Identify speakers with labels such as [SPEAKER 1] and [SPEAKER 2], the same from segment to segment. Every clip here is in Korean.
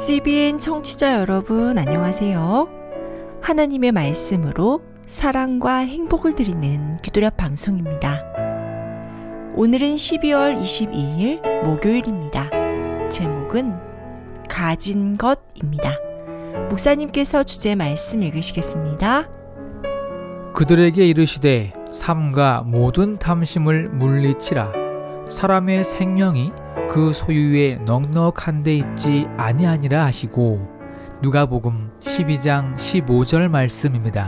[SPEAKER 1] CBN 청취자 여러분 안녕하세요. 하나님의 말씀으로 사랑과 행복을 드리는 기도력 방송입니다. 오늘은 12월 22일 목요일입니다. 제목은 가진 것입니다. 목사님께서 주제 말씀 읽으시겠습니다.
[SPEAKER 2] 그들에게 이르시되 삼가 모든 탐심을 물리치라. 사람의 생명이 그 소유에 넉넉한 데 있지 아니하니라 하시고. 누가복음 12장 15절 말씀입니다.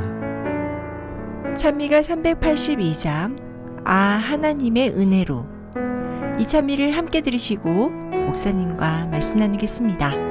[SPEAKER 1] 찬미가 382장 하나님의 은혜로, 이 찬미를 함께 들으시고 목사님과 말씀 나누겠습니다.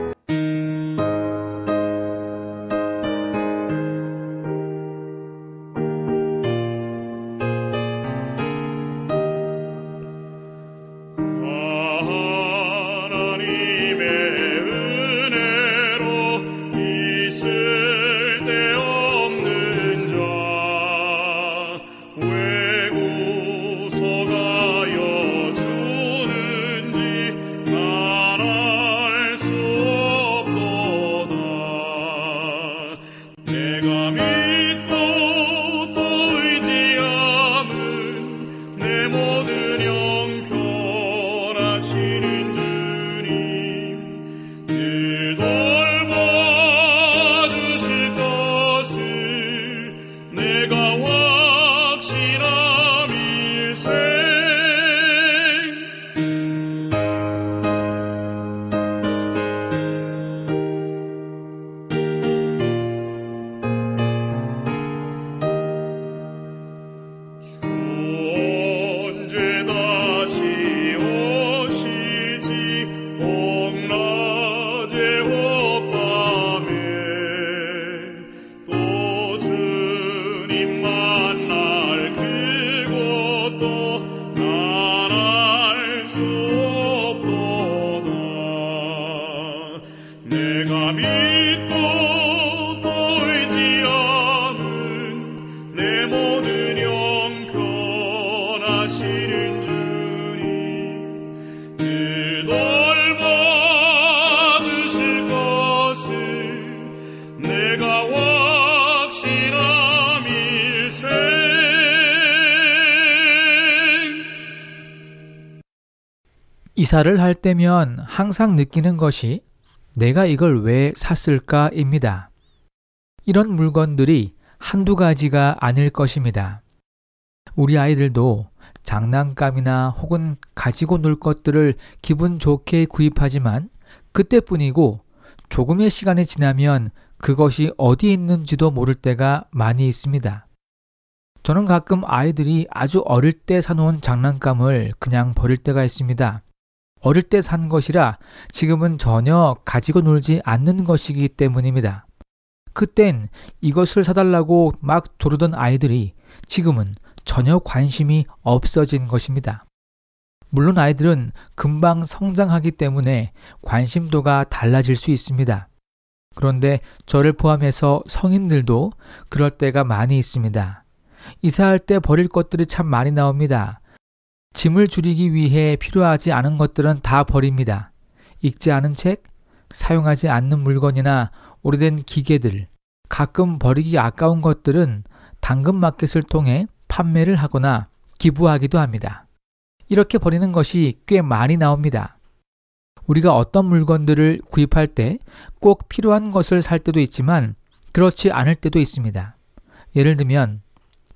[SPEAKER 2] 이사를 할 때면 항상 느끼는 것이 내가 이걸 왜 샀을까입니다. 이런 물건들이 한두 가지가 아닐 것입니다. 우리 아이들도 장난감이나 혹은 가지고 놀 것들을 기분 좋게 구입하지만 그때뿐이고, 조금의 시간이 지나면 그것이 어디 있는지도 모를 때가 많이 있습니다. 저는 가끔 아이들이 아주 어릴 때 사놓은 장난감을 그냥 버릴 때가 있습니다. 어릴 때 산 것이라 지금은 전혀 가지고 놀지 않는 것이기 때문입니다. 그땐 이것을 사달라고 막 조르던 아이들이 지금은 전혀 관심이 없어진 것입니다. 물론 아이들은 금방 성장하기 때문에 관심도가 달라질 수 있습니다. 그런데 저를 포함해서 성인들도 그럴 때가 많이 있습니다. 이사할 때 버릴 것들이 참 많이 나옵니다. 짐을 줄이기 위해 필요하지 않은 것들은 다 버립니다. 읽지 않은 책, 사용하지 않는 물건이나 오래된 기계들, 가끔 버리기 아까운 것들은 당근마켓을 통해 판매를 하거나 기부하기도 합니다. 이렇게 버리는 것이 꽤 많이 나옵니다. 우리가 어떤 물건들을 구입할 때 꼭 필요한 것을 살 때도 있지만 그렇지 않을 때도 있습니다. 예를 들면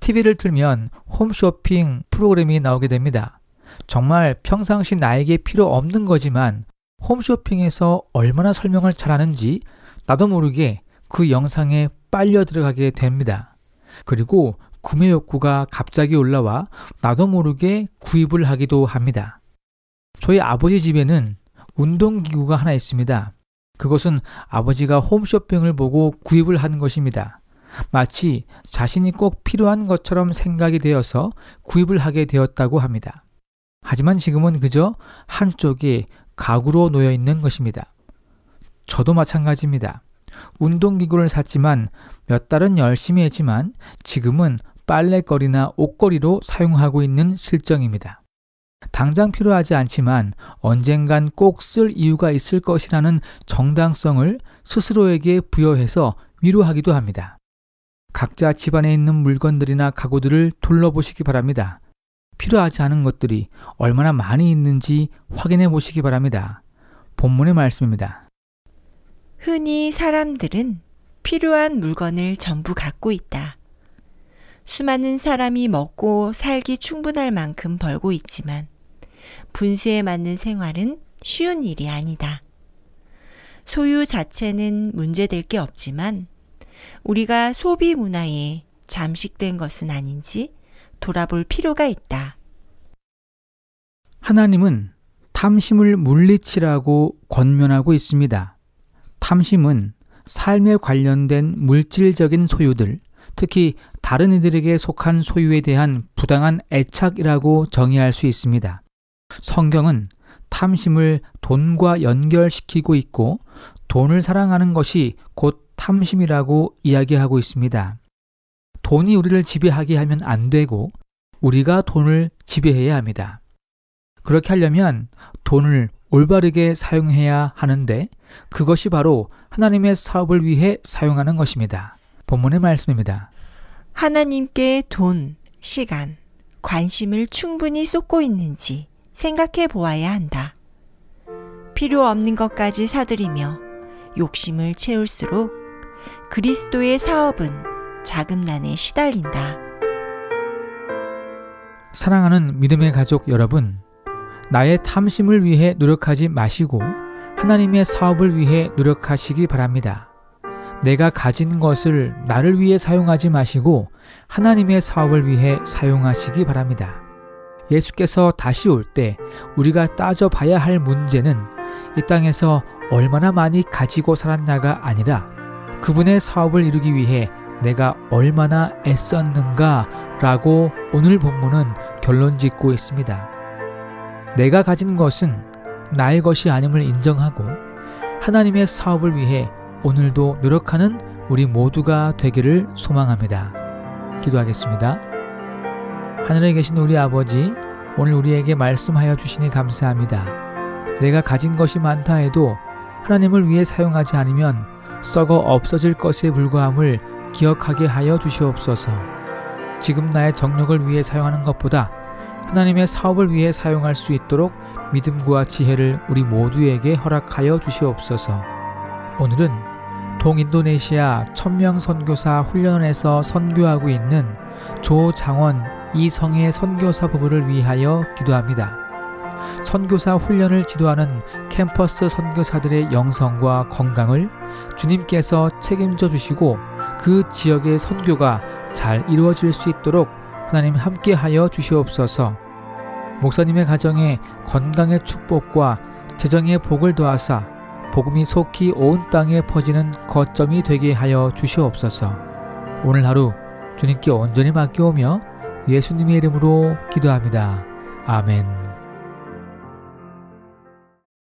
[SPEAKER 2] TV를 틀면 홈쇼핑 프로그램이 나오게 됩니다. 정말 평상시 나에게 필요 없는 거지만 홈쇼핑에서 얼마나 설명을 잘하는지 나도 모르게 그 영상에 빨려 들어가게 됩니다. 그리고 구매 욕구가 갑자기 올라와 나도 모르게 구입을 하기도 합니다. 저희 아버지 집에는 운동기구가 하나 있습니다. 그것은 아버지가 홈쇼핑을 보고 구입을 한 것입니다. 마치 자신이 꼭 필요한 것처럼 생각이 되어서 구입을 하게 되었다고 합니다. 하지만 지금은 그저 한쪽에 가구로 놓여 있는 것입니다. 저도 마찬가지입니다. 운동기구를 샀지만 몇 달은 열심히 했지만 지금은 빨래거리나 옷걸이로 사용하고 있는 실정입니다. 당장 필요하지 않지만 언젠간 꼭 쓸 이유가 있을 것이라는 정당성을 스스로에게 부여해서 위로하기도 합니다. 각자 집안에 있는 물건들이나 가구들을 둘러보시기 바랍니다. 필요하지 않은 것들이 얼마나 많이 있는지 확인해 보시기 바랍니다. 본문의 말씀입니다.
[SPEAKER 1] 흔히 사람들은 필요한 물건을 전부 갖고 있다. 수많은 사람이 먹고 살기 충분할 만큼 벌고 있지만 분수에 맞는 생활은 쉬운 일이 아니다. 소유 자체는 문제될 게 없지만 우리가 소비 문화에 잠식된 것은 아닌지 돌아볼 필요가 있다.
[SPEAKER 2] 하나님은 탐심을 물리치라고 권면하고 있습니다. 탐심은 삶에 관련된 물질적인 소유들, 특히 다른 이들에게 속한 소유에 대한 부당한 애착이라고 정의할 수 있습니다. 성경은 탐심을 돈과 연결시키고 있고 돈을 사랑하는 것이 곧 탐심이라고 이야기하고 있습니다. 돈이 우리를 지배하게 하면 안 되고 우리가 돈을 지배해야 합니다. 그렇게 하려면 돈을 올바르게 사용해야 하는데 그것이 바로 하나님의 사업을 위해 사용하는 것입니다. 본문의 말씀입니다.
[SPEAKER 1] 하나님께 돈, 시간, 관심을 충분히 쏟고 있는지 생각해 보아야 한다. 필요 없는 것까지 사들이며 욕심을 채울수록 그리스도의 사업은 자금난에 시달린다.
[SPEAKER 2] 사랑하는 믿음의 가족 여러분, 나의 탐심을 위해 노력하지 마시고 하나님의 사업을 위해 노력하시기 바랍니다. 내가 가진 것을 나를 위해 사용하지 마시고 하나님의 사업을 위해 사용하시기 바랍니다. 예수께서 다시 올 때 우리가 따져봐야 할 문제는 이 땅에서 얼마나 많이 가지고 살았냐가 아니라 그분의 사업을 이루기 위해 내가 얼마나 애썼는가 라고 오늘 본문은 결론 짓고 있습니다. 내가 가진 것은 나의 것이 아님을 인정하고 하나님의 사업을 위해 오늘도 노력하는 우리 모두가 되기를 소망합니다. 기도하겠습니다. 하늘에 계신 우리 아버지, 오늘 우리에게 말씀하여 주시니 감사합니다. 내가 가진 것이 많다 해도 하나님을 위해 사용하지 않으면 썩어 없어질 것에 불과함을 기억하게 하여 주시옵소서. 지금 나의 정력을 위해 사용하는 것보다 하나님의 사업을 위해 사용할 수 있도록 믿음과 지혜를 우리 모두에게 허락하여 주시옵소서. 오늘은 동인도네시아 1000명 선교사 훈련원에서 선교하고 있는 조장원 이성애 선교사 부부를 위하여 기도합니다. 선교사 훈련을 지도하는 캠퍼스 선교사들의 영성과 건강을 주님께서 책임져 주시고 그 지역의 선교가 잘 이루어질 수 있도록 하나님 함께하여 주시옵소서. 목사님의 가정에 건강의 축복과 재정의 복을 더하사 복음이 속히 온 땅에 퍼지는 거점이 되게 하여 주시옵소서. 오늘 하루 주님께 온전히 맡겨오며 예수님의 이름으로 기도합니다. 아멘.